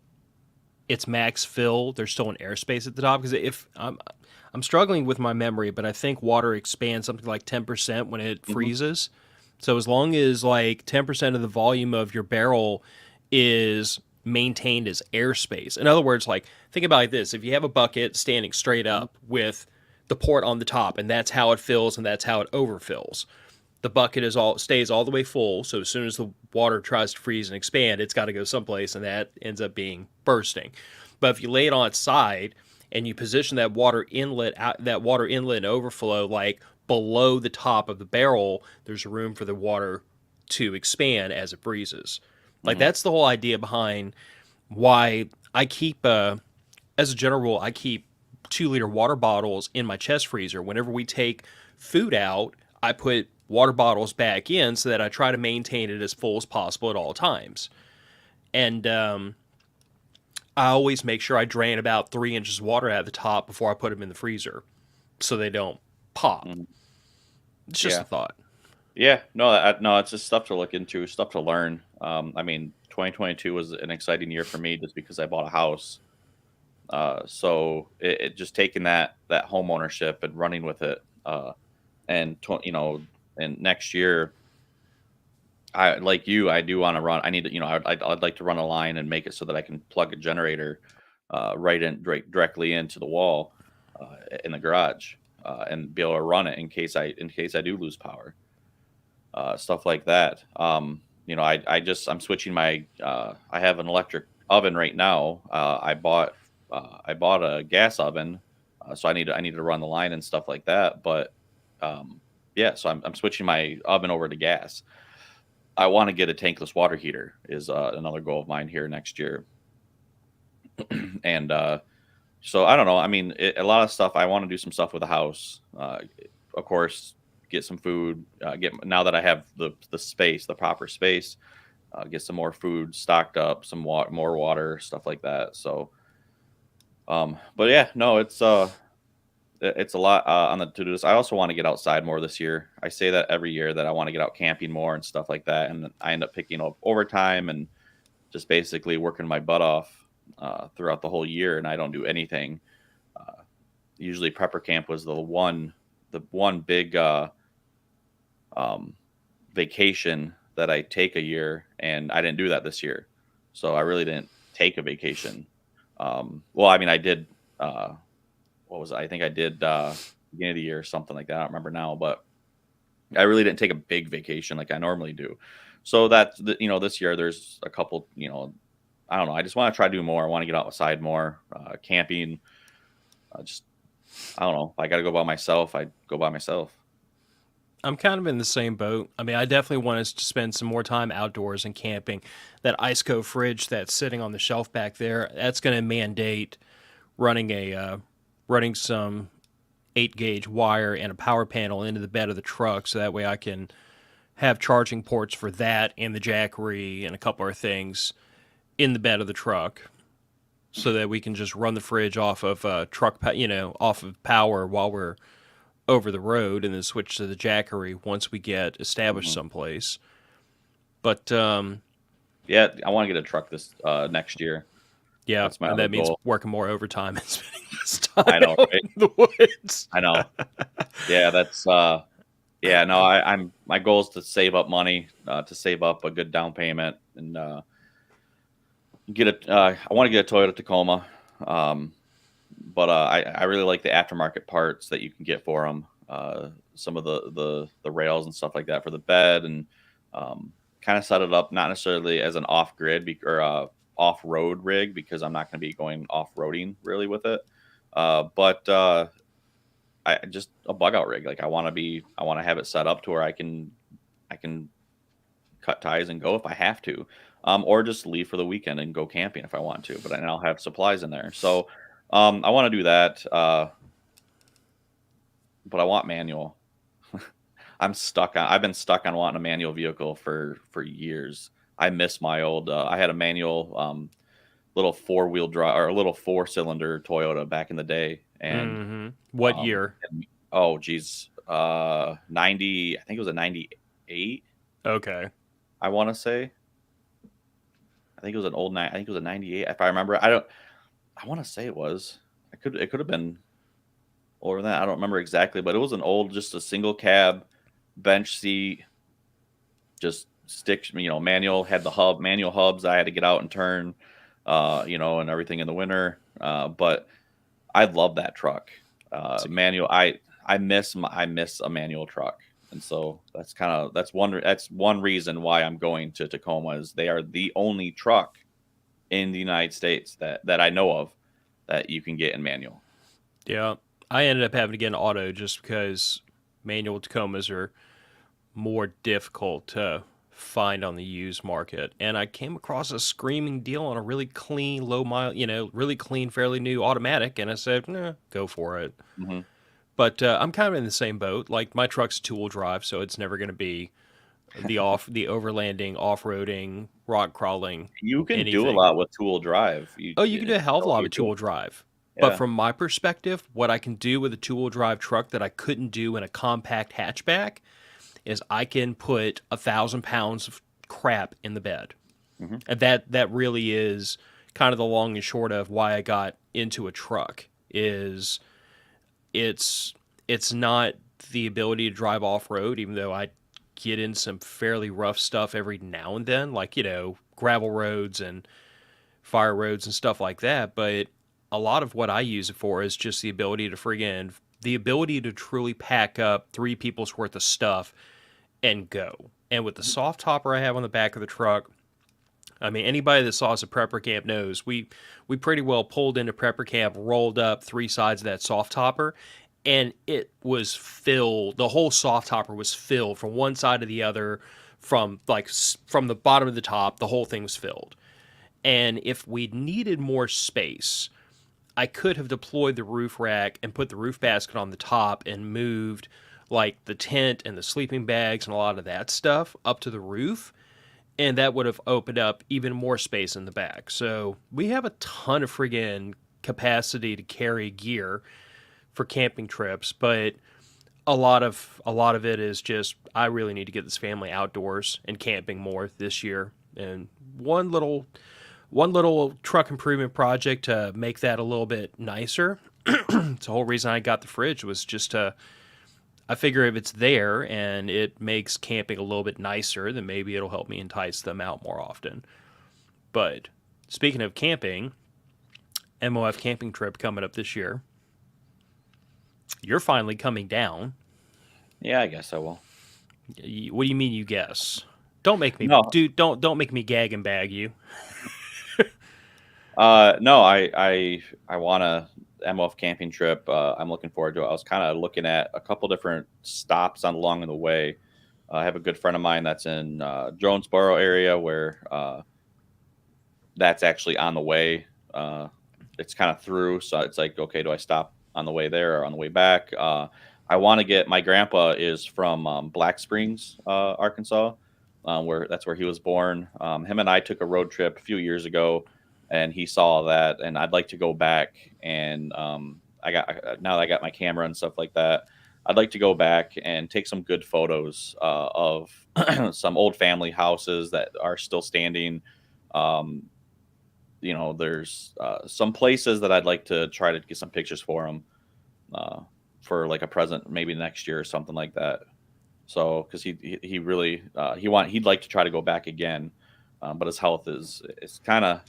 it's max fill, there's still an airspace at the top. Because if I'm struggling with my memory, but I think water expands something like 10% when it freezes. So as long as like 10% of the volume of your barrel is maintained as airspace. In other words, like, think about it like this: if you have a bucket standing straight up with the port on the top, and that's how it fills and that's how it overfills, the bucket stays all the way full. So as soon as the water tries to freeze and expand, it's got to go someplace, and that ends up being bursting. But if you lay it on its side and you position that water inlet and overflow like below the top of the barrel, there's room for the water to expand as it freezes. Like, that's the whole idea behind why I keep, as a general rule, I keep 2-liter water bottles in my chest freezer. Whenever we take food out, I put water bottles back in so that I try to maintain it as full as possible at all times. And I always make sure I drain about 3 inches of water out of the top before I put them in the freezer so they don't pop. It's just a thought. Yeah, no, it's just stuff to look into, stuff to learn. I mean, 2022 was an exciting year for me just because I bought a house. So it just taking that home ownership and running with it. And next year, I like you. I do want to run. I need to, I'd like to run a line and make it so that I can plug a generator directly into the wall in the garage and be able to run it in case I do lose power. Stuff like that. I'm switching my. I have an electric oven right now. I bought a gas oven, so I need to run the line and stuff like that. But yeah, so I'm switching my oven over to gas. I want to get a tankless water heater is another goal of mine here next year. And so I don't know. I mean, a lot of stuff. I want to do some stuff with the house. Of course, get some food. Get now that I have the space, the proper space. Get some more food stocked up, some more water, stuff like that. So, but yeah, no, it's a lot on the to-do list. I also want to get outside more this year. I say that every year that I want to get out camping more and stuff like that, and I end up picking up overtime and just basically working my butt off throughout the whole year, and I don't do anything. Usually, prepper camp was the one big vacation that I take a year, and I didn't do that this year, so I really didn't take a vacation. Well, I mean, I did. What was it? I think I did beginning of the year or something like that. I don't remember now, but I really didn't take a big vacation like I normally do. So that's this year there's a couple. I don't know. I just want to try to do more. I want to get outside more, camping. Just I don't know. If I got to go by myself, I go by myself. I'm kind of in the same boat. I mean, I definitely want us to spend some more time outdoors and camping. That Iceco fridge that's sitting on the shelf back there, that's going to mandate running some 8-gauge wire and a power panel into the bed of the truck, so that way I can have charging ports for that and the Jackery and a couple of things in the bed of the truck, so that we can just run the fridge off of off of power while we're over the road, and then switch to the Jackery once we get established someplace. But yeah, I want to get a truck this next year. yeah, That's my and other that means goal. working more overtime and spending less time I know, out right? in the woods. I know. Yeah, that's yeah. No, I'm my goal is to save up money, to save up a good down payment, and get a. I want to get a Toyota Tacoma, but I really like the aftermarket parts that you can get for them. Some of the rails and stuff like that for the bed, and kind of set it up not necessarily as an off grid or off road rig, because I'm not going to be going off roading really with it. But I just a bug out rig. Like I want to have it set up to where I can cut ties and go if I have to, or just leave for the weekend and go camping if I want to. But I'll have supplies in there, so I want to do that. But I want manual. I've been stuck on wanting a manual vehicle for years. I miss my old. I had a manual little 4-wheel drive or a little 4-cylinder Toyota back in the day. And what year? Oh geez, 90. I think it was a 98. Okay. I want to say. I think it was an old night. I think it was a 98. If I remember, I want to say it was. It could have been older than that. I don't remember exactly, but it was an old, just a single cab, bench seat, just stick. Manual, had the manual hubs. I had to get out and turn, and everything in the winter. But I love that truck. Manual. I miss a manual truck, and so that's one reason why I'm going to Tacoma, is they are the only truck in the United States that I know of that you can get in manual. Yeah, I ended up having to get an auto just because manual Tacomas are more difficult to find on the used market. And I came across a screaming deal on a really clean, low mile, really clean, fairly new automatic, and I said, nah, go for it. Mm-hmm. But I'm kind of in the same boat. Like my truck's two-wheel drive, so it's never going to be the overlanding, off-roading, rock crawling. You can anything. do a lot with two-wheel drive. You can do a hell of a lot with two-wheel drive. Yeah. But from my perspective, what I can do with a two-wheel drive truck that I couldn't do in a compact hatchback is I can put 1,000 pounds of crap in the bed. Mm-hmm. And that really is kind of the long and short of why I got into a truck. Is it's not the ability to drive off-road, even though I get in some fairly rough stuff every now and then, like, gravel roads and fire roads and stuff like that. But a lot of what I use it for is just the ability to truly pack up 3 people's worth of stuff and go. And with the soft topper I have on the back of the truck, I mean, anybody that saw us at Prepper Camp knows we pretty well pulled into Prepper Camp, rolled up 3 sides of that soft topper, and it was filled. The whole soft topper was filled from one side to the other, from the bottom to the top. The whole thing was filled. And if we needed more space, I could have deployed the roof rack and put the roof basket on the top and moved like the tent and the sleeping bags and a lot of that stuff up to the roof. And that would have opened up even more space in the back. So we have a ton of friggin' capacity to carry gear for camping trips, but a lot of it is just, I really need to get this family outdoors and camping more this year. And one little truck improvement project to make that a little bit nicer. It's the whole reason I got the fridge, was just I figure if it's there and it makes camping a little bit nicer, then maybe it'll help me entice them out more often. But speaking of camping, MOF camping trip coming up this year. You're finally coming down. Yeah, I guess I will. What do you mean you guess? Don't make me don't make me gag and bag you. No, I want a MOF camping trip. I'm looking forward to it. I was kind of looking at a couple different stops along the way. I have a good friend of mine that's in Jonesboro area, where that's actually on the way. It's kind of through, so it's like, okay, do I stop on the way there or on the way back? I want to get, my grandpa is from Black Springs, Arkansas, that's where he was born. Him and I took a road trip a few years ago, and he saw that, and I'd like to go back. And now that I got my camera and stuff like that, I'd like to go back and take some good photos of some old family houses that are still standing. There's some places that I'd like to try to get some pictures for them, for like a present, maybe next year or something like that. So, because he really he'd like to try to go back again, but his health is kind of,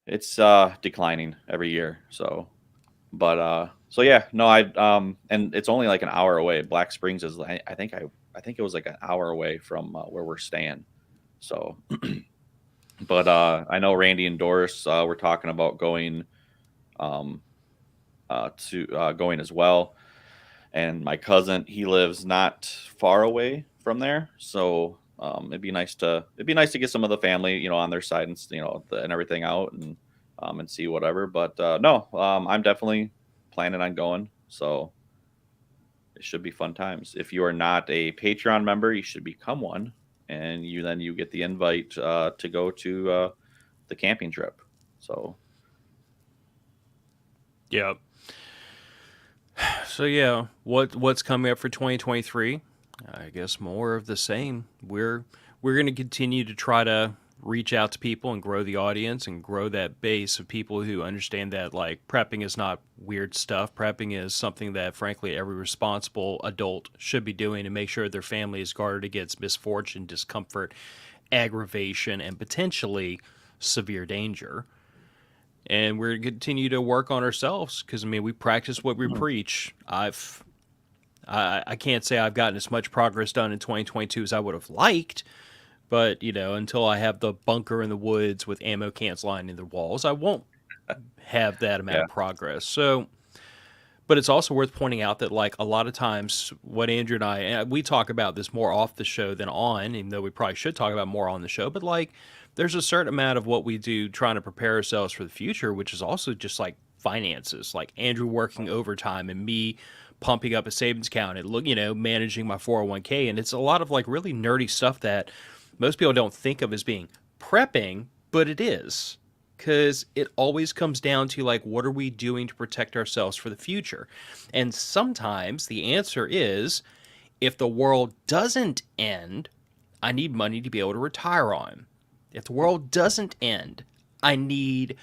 it's declining every year. So, but so yeah, no, and it's only like an hour away. Black Springs is, I think it was like an hour away from where we're staying. So, but I know Randy and Doris were talking about going going as well. And my cousin, he lives not far away from there, so it'd be nice to get some of the family, on their side, and and everything out, and see whatever. But no, I'm definitely planning on going, so it should be fun times. If you are not a Patreon member, you should become one, and you get the invite to go to the camping trip. So yeah. So yeah, what's coming up for 2023? I guess more of the same. We're going to continue to try to reach out to people and grow the audience and grow that base of people who understand that, like, prepping is not weird stuff. Prepping is something that, frankly, every responsible adult should be doing to make sure their family is guarded against misfortune, discomfort, aggravation, and potentially severe danger. And we're going to continue to work on ourselves, because, we practice what we preach. I can't say I've gotten as much progress done in 2022 as I would have liked, but, until I have the bunker in the woods with ammo cans lining the walls, I won't have that amount of progress. So, but it's also worth pointing out that, like, a lot of times what Andrew and we talk about this more off the show than on, even though we probably should talk about more on the show, but, like, there's a certain amount of what we do trying to prepare ourselves for the future, which is also just like finances, like Andrew working overtime and me pumping up a savings account and managing my 401k. And it's a lot of like really nerdy stuff that most people don't think of as being prepping, but it is, because it always comes down to, like, what are we doing to protect ourselves for the future? And sometimes the answer is, if the world doesn't end, I need money to be able to retire on. If the world doesn't end, I need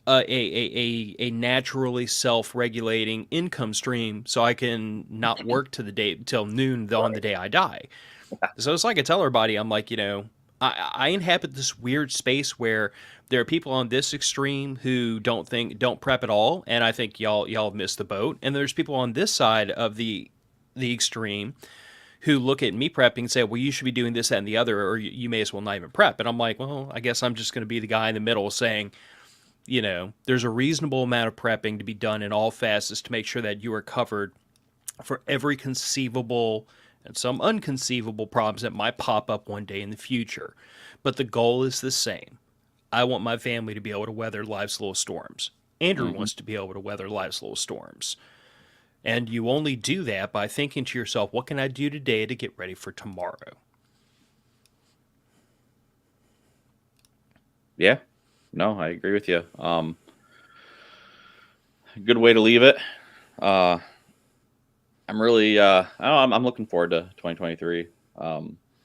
a naturally self-regulating income stream, so I can not work to the day till noon on the day I die. So it's like I tell everybody, I'm like, I inhabit this weird space where there are people on this extreme who don't prep at all, and I think y'all have missed the boat. And there's people on this side of the extreme who look at me prepping and say, well, you should be doing this, that, and the other, or you may as well not even prep. And I'm like, well, I guess I'm just going to be the guy in the middle saying, there's a reasonable amount of prepping to be done in all facets to make sure that you are covered for every conceivable and some unconceivable problems that might pop up one day in the future. But the goal is the same. I want my family to be able to weather life's little storms. Andrew wants to be able to weather life's little storms. And you only do that by thinking to yourself, what can I do today to get ready for tomorrow? Yeah. No, I agree with you. Good way to leave it. I'm really, I'm looking forward to 2023.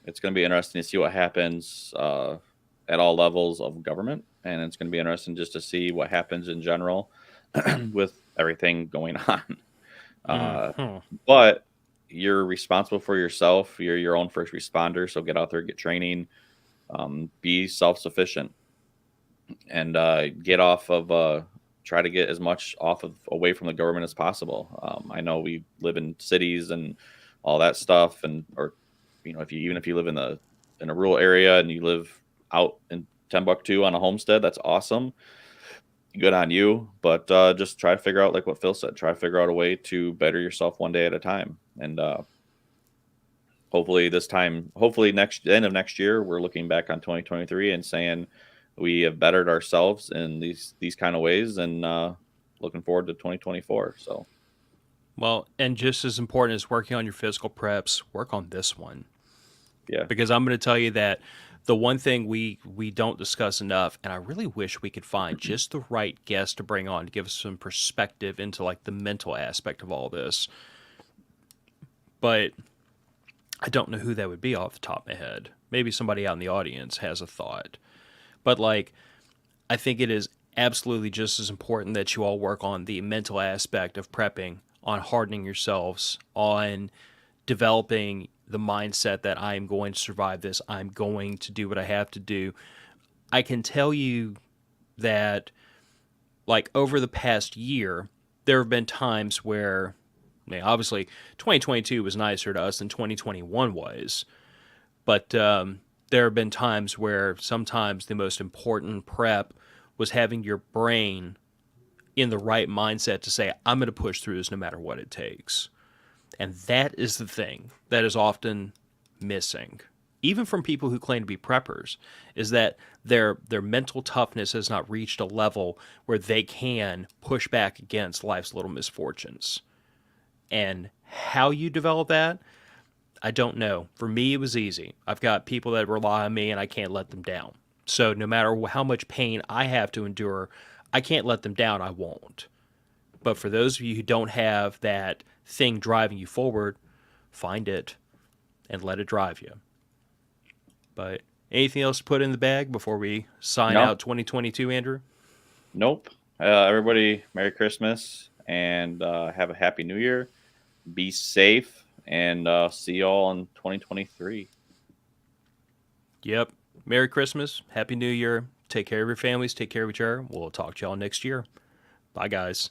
It's going to be interesting to see what happens at all levels of government, and it's going to be interesting just to see what happens in general with everything going on. But you're responsible for yourself. You're your own first responder, so get out there, get training, be self-sufficient, and get off of try to get as much away from the government as possible. I know we live in cities and all that stuff, or if you live in a rural area and you live out in Timbuktu on a homestead, that's awesome. Good on you, but just try to figure out, like what Phil said, try to figure out a way to better yourself one day at a time. And hopefully end of next year, we're looking back on 2023 and saying we have bettered ourselves in these kind of ways, and looking forward to 2024. So, well, and just as important as working on your physical preps, work on this one. Yeah, because I'm going to tell you that the one thing we don't discuss enough, and I really wish we could find just the right guest to bring on to give us some perspective into like the mental aspect of all this, but I don't know who that would be off the top of my head. Maybe somebody out in the audience has a thought. But like, I think it is absolutely just as important that you all work on the mental aspect of prepping, on hardening yourselves, on developing the mindset that I am going to survive this. I'm going to do what I have to do. I can tell you that, like, over the past year, there have been times where, obviously, 2022 was nicer to us than 2021 was. But there have been times where sometimes the most important prep was having your brain in the right mindset to say, I'm going to push through this no matter what it takes. And that is the thing that is often missing, even from people who claim to be preppers, is that their mental toughness has not reached a level where they can push back against life's little misfortunes. And how you develop that, I don't know. For me, it was easy. I've got people that rely on me, and I can't let them down. So no matter how much pain I have to endure, I can't let them down. I won't. But for those of you who don't have that thing driving you forward, find it and let it drive you. But anything else to put in the bag before we sign out 2022, Andrew? Nope. Everybody, Merry Christmas, and have a Happy New Year. Be safe, and see you all in 2023. Yep. Merry Christmas. Happy New Year. Take care of your families. Take care of each other. We'll talk to y'all next year. Bye, guys.